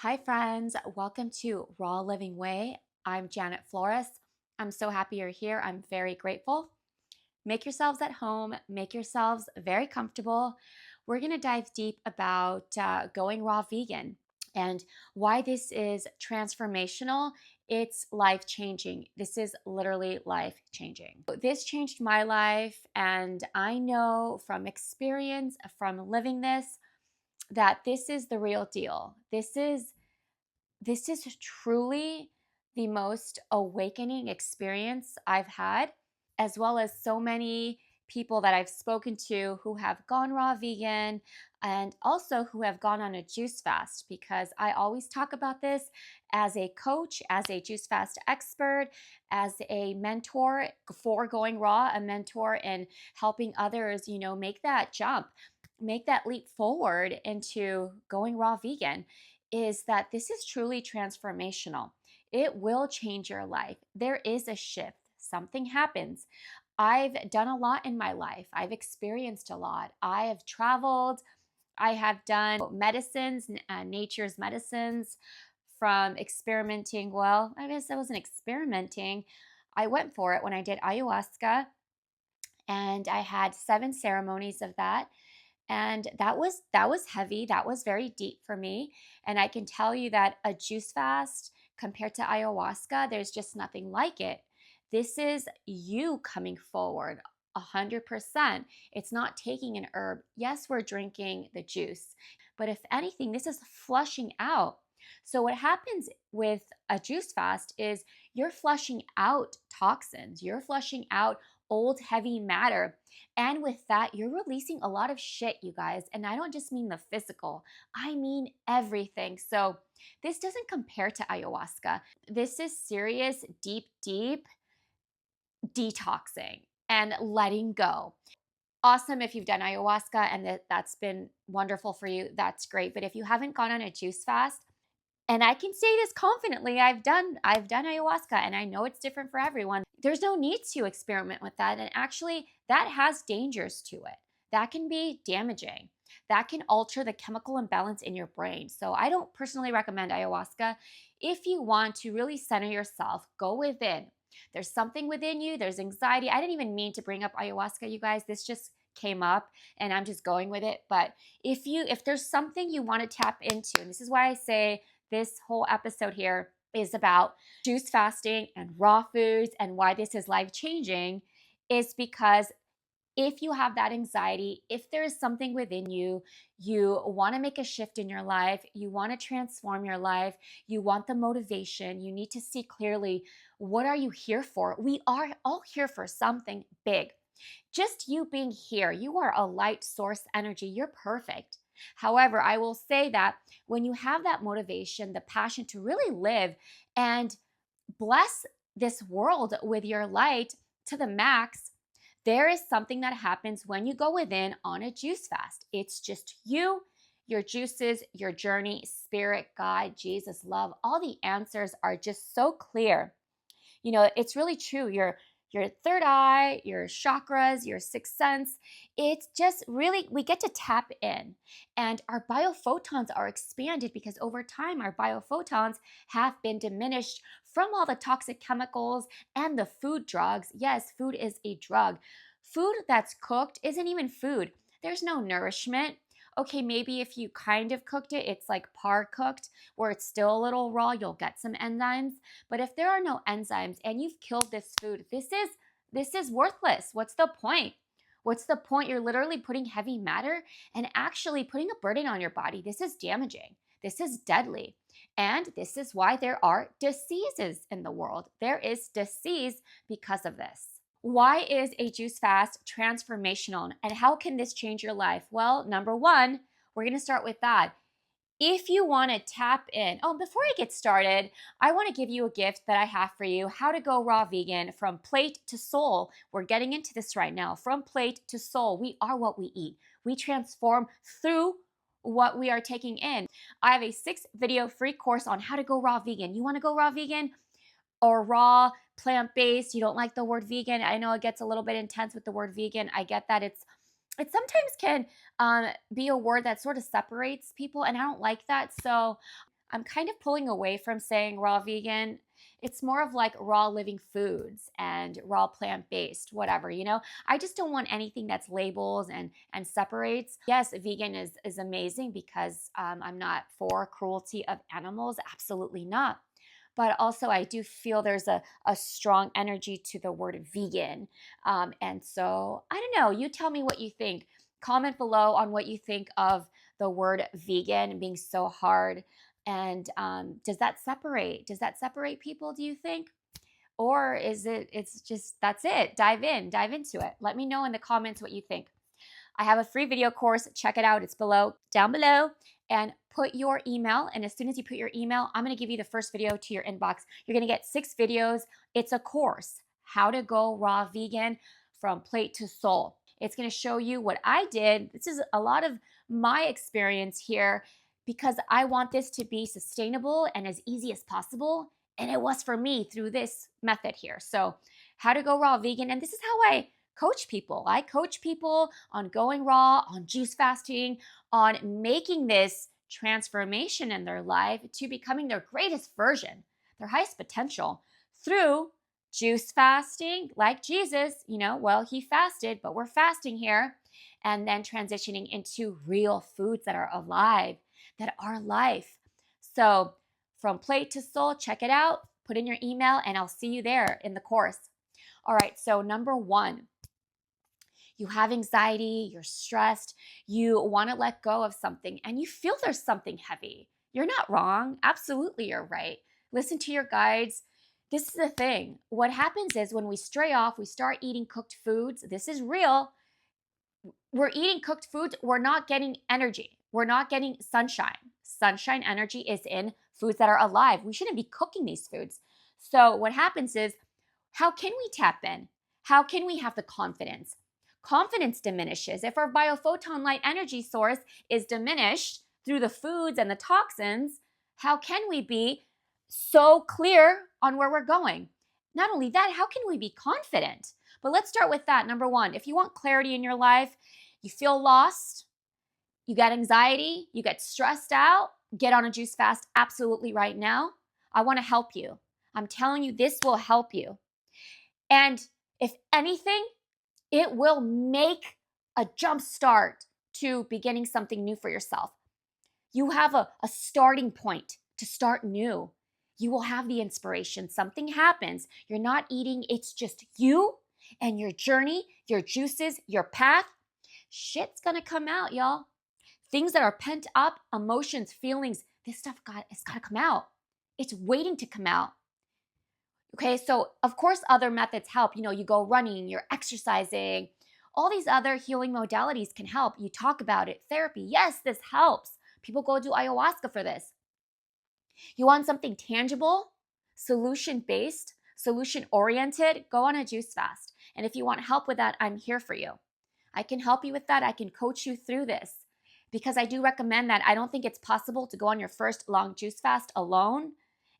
Hi, friends. Welcome to Raw Living Way. I'm Janet Flores. I'm so happy you're here. I'm very grateful. Make yourselves at home, make yourselves very comfortable. We're going to dive deep about going raw vegan and why this is transformational. It's life changing. This is literally life changing. This changed my life, and I know from experience, from living this, that this is the real deal. This is truly the most awakening experience I've had, as well as so many people that I've spoken to who have gone raw vegan and also who have gone on a juice fast, because I always talk about this as a coach, as a juice fast expert, as a mentor for going raw, a mentor in helping others, make that jump, make that leap forward into going raw vegan, is that this is truly transformational. It will change your life. There is a shift. Something happens. I've done a lot in my life. I've experienced a lot. I have traveled. I have done medicines, nature's medicines, from experimenting. Well, I guess I wasn't experimenting. I went for it when I did ayahuasca, and I had 7 ceremonies of that, and that was heavy. That was very deep for me. And I can tell you that a juice fast compared to ayahuasca, there's just nothing like it. This is you coming forward 100%. It's not taking an herb. Yes, we're drinking the juice, but if anything, this is flushing out. So what happens with a juice fast is you're flushing out toxins, you're flushing out old heavy matter. And with that, you're releasing a lot of shit, you guys. And I don't just mean the physical, I mean everything. So this doesn't compare to ayahuasca. This is serious, deep, deep detoxing and letting go. Awesome if you've done ayahuasca and that's been wonderful for you. That's great. But if you haven't gone on a juice fast, and I can say this confidently, I've done ayahuasca, and I know it's different for everyone. There's no need to experiment with that, and actually that has dangers to it. That can be damaging. That can alter the chemical imbalance in your brain. So I don't personally recommend ayahuasca. If you want to really center yourself, go within. There's something within you, there's anxiety. I didn't even mean to bring up ayahuasca, you guys. This just came up and I'm just going with it. But if there's something you want to tap into, and this is why I say this whole episode here is about juice fasting and raw foods and why this is life changing, is because if you have that anxiety, if there is something within you, you want to make a shift in your life, you want to transform your life, you want the motivation, you need to see clearly, what are you here for? We are all here for something big. Just you being here, you are a light source energy. You're perfect. However, I will say that when you have that motivation, the passion to really live and bless this world with your light to the max, there is something that happens when you go within on a juice fast. It's just you, your juices, your journey, spirit, God, Jesus, love. All the answers are just so clear. It's really true. Your third eye, your chakras, your sixth sense. It's just really, we get to tap in, and our biophotons are expanded because over time, our biophotons have been diminished from all the toxic chemicals and the food drugs. Yes, food is a drug. Food that's cooked isn't even food. There's no nourishment. Okay, maybe if you kind of cooked it, it's like par cooked, where it's still a little raw, you'll get some enzymes. But if there are no enzymes and you've killed this food, this is worthless. What's the point? What's the point? You're literally putting heavy matter and actually putting a burden on your body. This is damaging. This is deadly. And this is why there are diseases in the world. There is disease because of this. Why is a juice fast transformational, and how can this change your life? Well, number one, we're going to start with that. If you want to tap in, before I get started, I want to give you a gift that I have for you: how to go raw vegan from plate to soul. We're getting into this right now. From plate to soul, we are what we eat. We transform through what we are taking in. I have a 6-video free course on how to go raw vegan. You want to go raw vegan or raw, plant-based? You don't like the word vegan? I know it gets a little bit intense with the word vegan. I get that. It sometimes can be a word that sort of separates people, and I don't like that. So I'm kind of pulling away from saying raw vegan. It's more of like raw living foods and raw plant-based, whatever, you know? I just don't want anything that's labels and separates. Yes, vegan is amazing because I'm not for cruelty of animals, absolutely not. But also, I do feel there's a strong energy to the word vegan. And so, I don't know. You tell me what you think. Comment below on what you think of the word vegan being so hard. And does that separate? Does that separate people, do you think? Or is it's just, that's it? Dive into it. Let me know in the comments what you think. I have a free video course. Check it out. It's down below. And put your email. And as soon as you put your email, I'm going to give you the first video to your inbox. You're going to get 6 videos. It's a course, how to go raw vegan from plate to soul. It's going to show you what I did. This is a lot of my experience here because I want this to be sustainable and as easy as possible. And it was for me through this method here. So how to go raw vegan. And this is how I coach people. I coach people on going raw, on juice fasting, on making this transformation in their life to becoming their greatest version, their highest potential through juice fasting, like Jesus, you know, well, he fasted, but we're fasting here. And then transitioning into real foods that are alive, that are life. So from plate to soul, check it out, put in your email, and I'll see you there in the course. All right, so number 1, you have anxiety, you're stressed, you want to let go of something, and you feel there's something heavy. You're not wrong. Absolutely, you're right. Listen to your guides. This is the thing. What happens is when we stray off, we start eating cooked foods. This is real. We're eating cooked foods. We're not getting energy. We're not getting sunshine. Sunshine energy is in foods that are alive. We shouldn't be cooking these foods. So what happens is, how can we tap in? How can we have the confidence? Confidence diminishes. If our biophoton light energy source is diminished through the foods and the toxins, how can we be so clear on where we're going? Not only that, how can we be confident? But let's start with that. Number 1, if you want clarity in your life, you feel lost, you got anxiety, you get stressed out, get on a juice fast absolutely right now. I want to help you. I'm telling you, this will help you. And if anything, it will make a jump start to beginning something new for yourself. You have a starting point to start new. You will have the inspiration. Something happens. You're not eating. It's just you and your journey, your juices, your path. Shit's going to come out, y'all. Things that are pent up, emotions, feelings, this stuff it's got to come out. It's waiting to come out. Okay, so of course other methods help. You know, you go running, you're exercising. All these other healing modalities can help. You talk about it. Therapy, yes, this helps. People go do ayahuasca for this. You want something tangible, solution-based, solution-oriented, go on a juice fast. And if you want help with that, I'm here for you. I can help you with that. I can coach you through this because I do recommend that. I don't think it's possible to go on your first long juice fast alone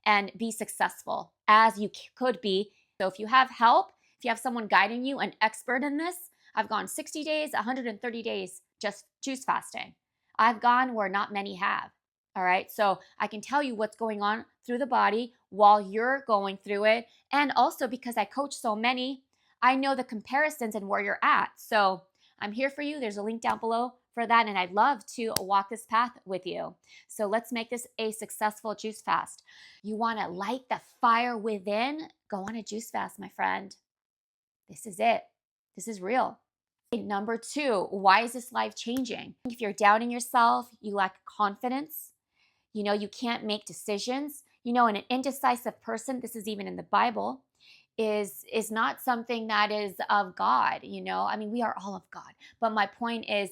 and be successful as you could be. So if you have help, if you have someone guiding you, an expert in this, I've gone 60 days, 130 days just juice fasting. I've gone where not many have. All right, so I can tell you what's going on through the body while you're going through it. And also because I coach so many, I know the comparisons and where you're at. So I'm here for you. There's a link down below for that. And I'd love to walk this path with you. So let's make this a successful juice fast. You want to light the fire within? Go on a juice fast, my friend. This is it. This is real. Number 2, why is this life changing? If you're doubting yourself, you lack confidence, you know, you can't make decisions. You know, an indecisive person, this is even in the Bible, is not something that is of God, you know. I mean, we are all of God. But my point is,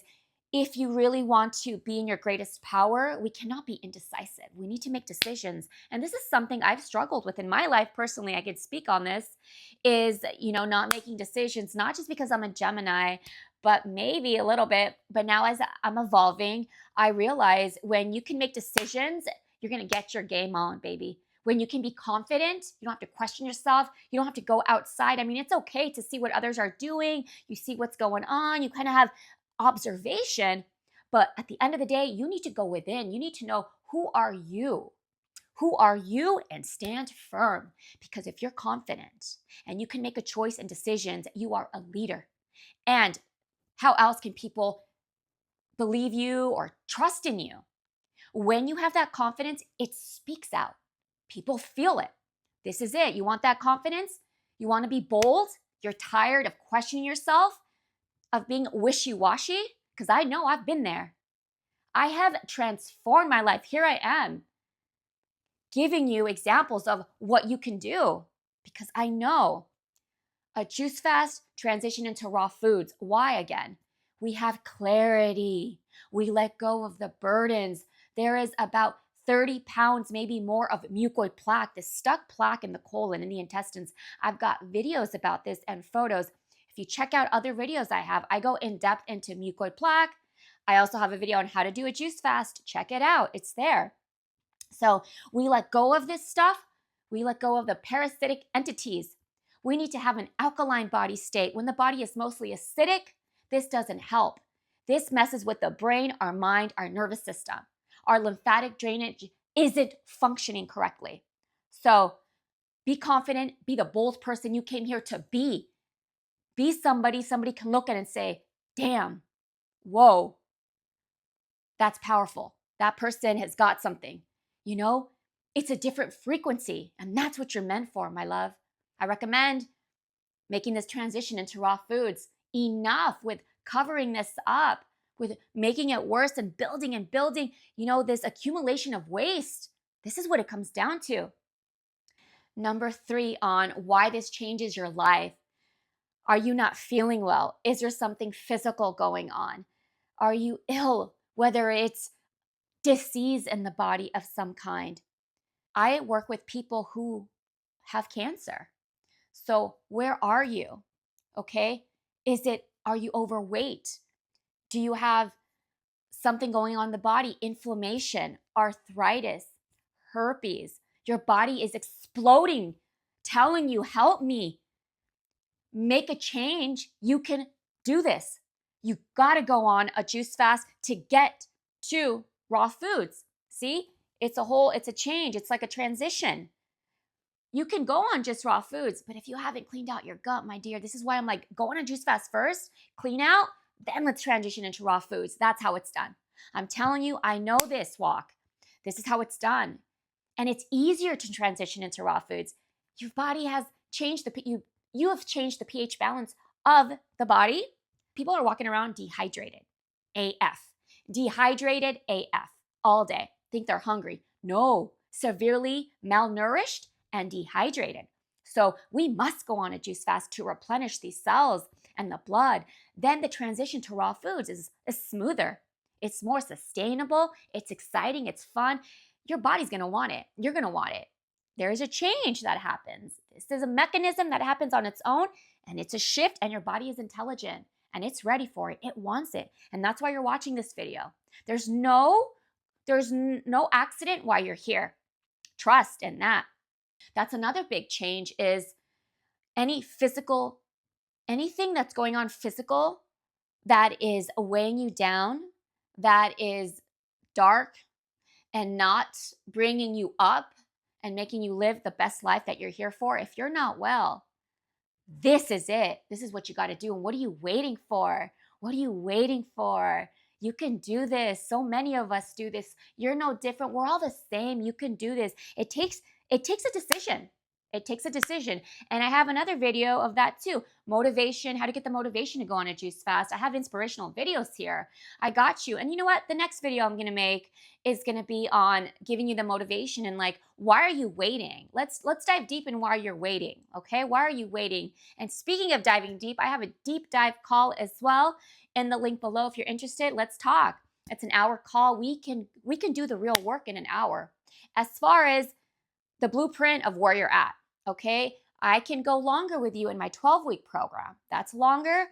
if you really want to be in your greatest power, we cannot be indecisive. We need to make decisions. And this is something I've struggled with in my life personally. I could speak on this, is, you know, not making decisions, not just because I'm a Gemini, but maybe a little bit. But now as I'm evolving, I realize when you can make decisions, you're going to get your game on, baby. When you can be confident, you don't have to question yourself. You don't have to go outside. I mean, it's okay to see what others are doing. You see what's going on. You kind of have observation. But at the end of the day, you need to go within. You need to know, who are you? Who are you? And stand firm. Because if you're confident and you can make a choice and decisions, you are a leader. And how else can people believe you or trust in you? When you have that confidence, it speaks out. People feel it. This is it. You want that confidence? You want to be bold? You're tired of questioning yourself, of being wishy-washy? Because I know I've been there. I have transformed my life. Here I am giving you examples of what you can do because I know a juice fast transition into raw foods. Why again? We have clarity. We let go of the burdens. There is about 30 pounds, maybe more, of mucoid plaque, this stuck plaque in the colon, in the intestines. I've got videos about this and photos. If you check out other videos I have, I go in depth into mucoid plaque. I also have a video on how to do a juice fast. Check it out. It's there. So we let go of this stuff. We let go of the parasitic entities. We need to have an alkaline body state. When the body is mostly acidic, this doesn't help. This messes with the brain, our mind, our nervous system. Our lymphatic drainage isn't functioning correctly. So be confident, be the bold person you came here to be. Be somebody can look at and say, damn, whoa, that's powerful. That person has got something. You know, it's a different frequency, and that's what you're meant for, my love. I recommend making this transition into raw foods. Enough with covering this up, with making it worse and building, this accumulation of waste. This is what it comes down to. Number 3 on why this changes your life. Are you not feeling well? Is there something physical going on? Are you ill? Whether it's disease in the body of some kind. I work with people who have cancer. So where are you? Okay? Are you overweight? Do you have something going on in the body? Inflammation, arthritis, herpes. Your body is exploding, telling you, help me. Make a change. You can do this. You got to go on a juice fast to get to raw foods. See? It's a change. It's like a transition. You can go on just raw foods, but if you haven't cleaned out your gut, my dear, this is why I'm like, go on a juice fast first, clean out, then let's transition into raw foods. That's how it's done. I'm telling you, I know this walk. This is how it's done. And it's easier to transition into raw foods. Your body has changed you have changed the pH balance of the body. People are walking around dehydrated AF. Dehydrated AF all day. Think they're hungry. No, severely malnourished and dehydrated. So we must go on a juice fast to replenish these cells and the blood. Then the transition to raw foods is smoother. It's more sustainable. It's exciting. It's fun. Your body's going to want it. You're going to want it. There is a change that happens. This is a mechanism that happens on its own, and it's a shift, and your body is intelligent, and it's ready for it. It wants it. And that's why you're watching this video. There's no accident why you're here. Trust in that. That's another big change is anything that's going on physical that is weighing you down, that is dark and not bringing you up and making you live the best life that you're here for. If you're not well, this is it. This is what you got to do. And what are you waiting for? What are you waiting for? You can do this. So many of us do this. You're no different. We're all the same. You can do this. It takes a decision. It takes a decision. And I have another video of that too. Motivation, how to get the motivation to go on a juice fast. I have inspirational videos here. I got you. And you know what? The next video I'm going to make is going to be on giving you the motivation and like, why are you waiting? Let's dive deep in why you're waiting. Okay? Why are you waiting? And speaking of diving deep, I have a deep dive call as well in the link below. If you're interested, let's talk. It's an hour call. We can do the real work in an hour. As far as the blueprint of where you're at, okay? I can go longer with you in my 12-week program. That's longer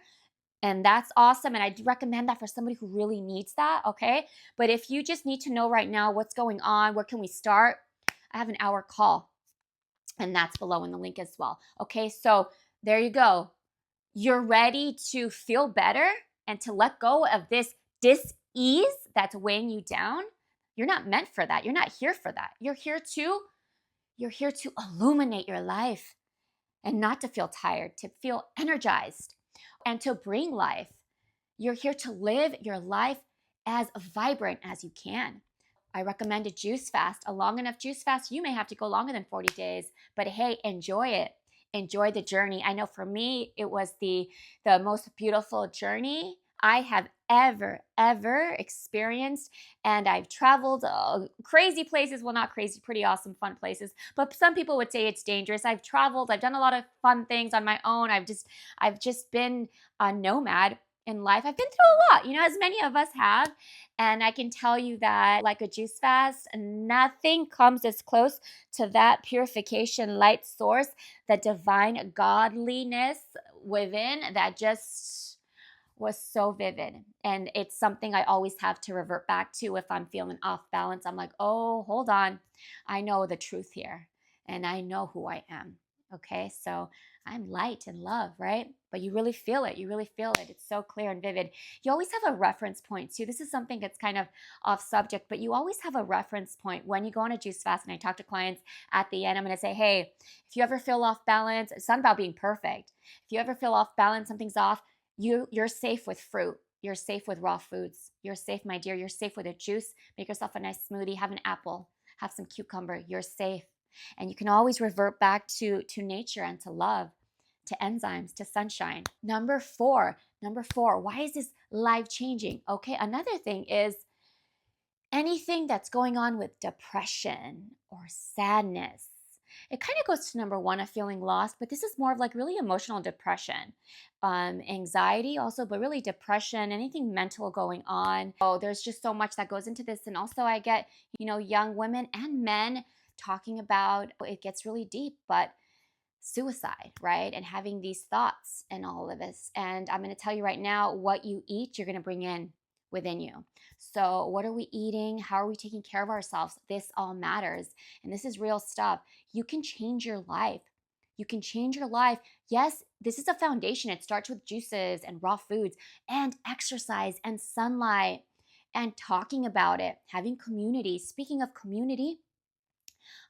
and that's awesome. And I do recommend that for somebody who really needs that, okay? But if you just need to know right now what's going on, where can we start? I have an hour call and that's below in the link as well. Okay, so there you go. You're ready to feel better and to let go of this dis-ease that's weighing you down. You're not meant for that. You're not here for that. You're here to illuminate your life and not to feel tired, to feel energized and to bring life. You're here to live your life as vibrant as you can. I recommend a juice fast, a long enough juice fast. You may have to go longer than 40 days, but hey, enjoy it. Enjoy the journey. I know for me, it was the most beautiful journey I have ever experienced. And I've traveled crazy places. Well, not crazy, pretty awesome, fun places. But some people would say it's dangerous. I've traveled. I've done a lot of fun things on my own. I've just been a nomad in life. I've been through a lot, as many of us have. And I can tell you that, like a juice fast, nothing comes as close to that purification light source, that divine godliness within that just was so vivid. And it's something I always have to revert back to if I'm feeling off balance. I'm like, oh, hold on. I know the truth here and I know who I am. Okay, so I'm light and love, right? But you really feel it. You really feel it. It's so clear and vivid. You always have a reference point too. This is something that's kind of off subject, but you always have a reference point when you go on a juice fast. And I talk to clients at the end, I'm going to say, hey, if you ever feel off balance, it's not about being perfect. If you ever feel off balance, something's off, you're safe with fruit. You're safe with raw foods. You're safe, my dear. You're safe with a juice. Make yourself a nice smoothie. Have an apple. Have some cucumber. You're safe. And you can always revert back to nature and to love, to enzymes, to sunshine. Number four, why is this life changing? Okay, another thing is anything that's going on with depression or sadness. It kind of goes to number one of feeling lost, but this is more of like really emotional depression, anxiety also, but really depression, anything mental going on. Oh, there's just so much that goes into this. And also I get, young women and men talking about, it gets really deep, but suicide, right? And having these thoughts and all of this. And I'm going to tell you right now, what you eat, you're going to bring in within you. So what are we eating? How are we taking care of ourselves? This all matters. And this is real stuff. You can change your life. You can change your life. Yes, this is a foundation. It starts with juices and raw foods and exercise and sunlight and talking about it, having community. Speaking of community,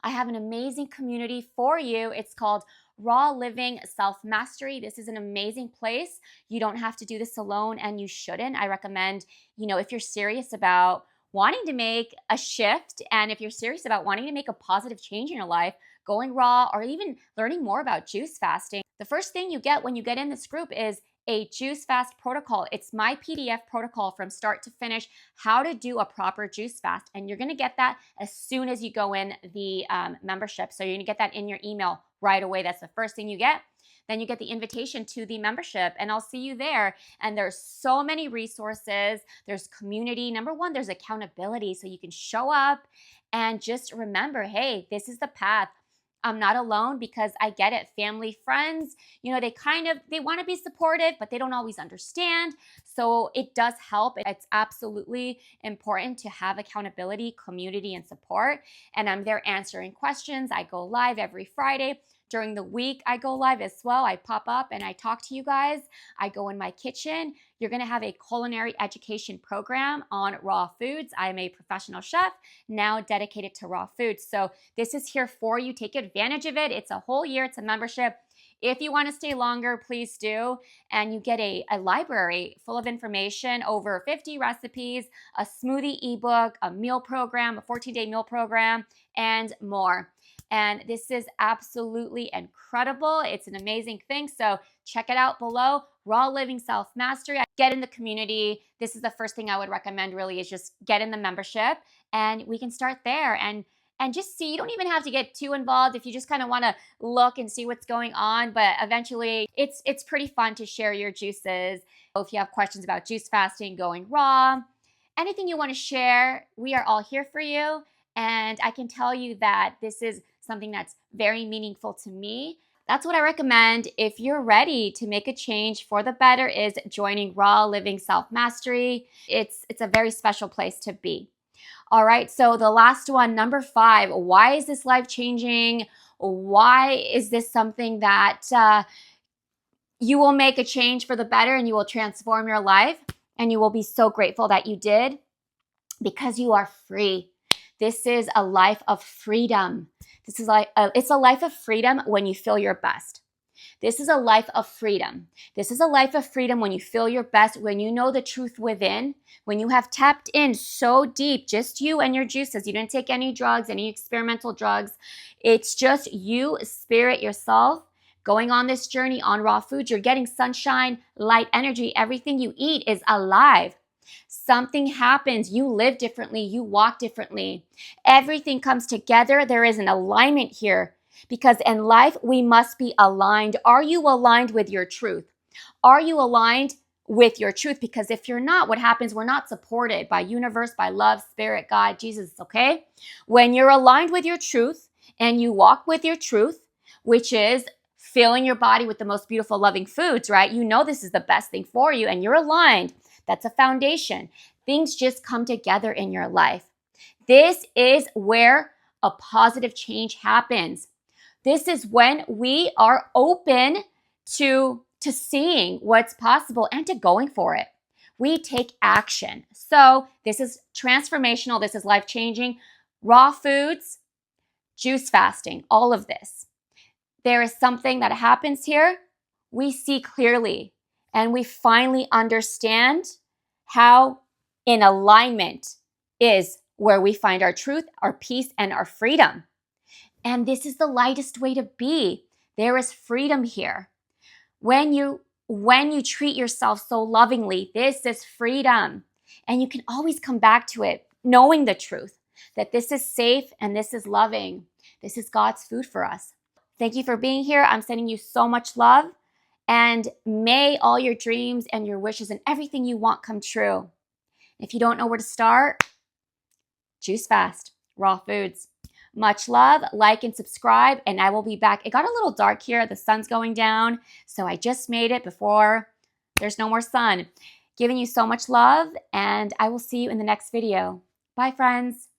I have an amazing community for you. It's called Raw Living Self Mastery. This is an amazing place. You don't have to do this alone, and you shouldn't. I recommend, if you're serious about wanting to make a shift, and if you're serious about wanting to make a positive change in your life, going raw, or even learning more about juice fasting, the first thing you get when you get in this group is a juice fast protocol. It's my PDF protocol from start to finish, how to do a proper juice fast. And you're going to get that as soon as you go in the membership. So you're going to get that in your email right away. That's the first thing you get. Then you get the invitation to the membership, and I'll see you there. And there's so many resources. There's community. Number one, there's accountability. So you can show up and just remember, hey, this is the path. I'm not alone, because I get it. Family, friends, they want to be supportive, but they don't always understand. So it does help. It's absolutely important to have accountability, community, and support. And I'm there answering questions. I go live every Friday. During the week, I go live as well. I pop up and I talk to you guys. I go in my kitchen. You're going to have a culinary education program on raw foods. I'm a professional chef now dedicated to raw foods. So this is here for you. Take advantage of it. It's a whole year. It's a membership. If you want to stay longer, please do. And you get a library full of information, over 50 recipes, a smoothie ebook, a meal program, a 14-day meal program, and more. And this is absolutely incredible. It's an amazing thing. So check it out below. Raw Living Self Mastery. Get in the community. This is the first thing I would recommend, really, is just get in the membership, and we can start there and just see. You don't even have to get too involved if you just kind of want to look and see what's going on. But eventually, it's pretty fun to share your juices. If you have questions about juice fasting, going raw, anything you want to share, we are all here for you. And I can tell you that this is something that's very meaningful to me. That's what I recommend if you're ready to make a change for the better, is joining Raw Living Self Mastery. It's a very special place to be. All right, so the last one, number 5, why is this life changing? Why is this something that you will make a change for the better and you will transform your life, and you will be so grateful that you did? Because you are free. This is a life of freedom. This is like it's a life of freedom when you feel your best. This is a life of freedom. This is a life of freedom when you feel your best, when you know the truth within, when you have tapped in so deep, just you and your juices. You didn't take any drugs, any experimental drugs. It's just you, spirit, yourself, going on this journey on raw food. You're getting sunshine, light, energy. Everything you eat is alive. Something happens. You live differently. You walk differently. Everything comes together. There is an alignment here. Because in life, we must be aligned. Are you aligned with your truth? Are you aligned with your truth? Because if you're not, what happens? We're not supported by universe, by love, spirit, God, Jesus, okay? When you're aligned with your truth and you walk with your truth, which is filling your body with the most beautiful, loving foods, right? You know this is the best thing for you and you're aligned. That's a foundation. Things just come together in your life. This is where a positive change happens. This is when we are open to seeing what's possible and to going for it. We take action. So this is transformational. This is life-changing. Raw foods, juice fasting, all of this. There is something that happens here. We see clearly and we finally understand how in alignment is where we find our truth, our peace, and our freedom. And this is the lightest way to be. There is freedom here. When you treat yourself so lovingly, this is freedom. And you can always come back to it, knowing the truth, that this is safe and this is loving. This is God's food for us. Thank you for being here. I'm sending you so much love. And may all your dreams and your wishes and everything you want come true. If you don't know where to start, juice fast, raw foods. Much love, like and subscribe, and I will be back. It got a little dark here. The sun's going down, so I just made it before there's no more sun. Giving you so much love, and I will see you in the next video. Bye, friends.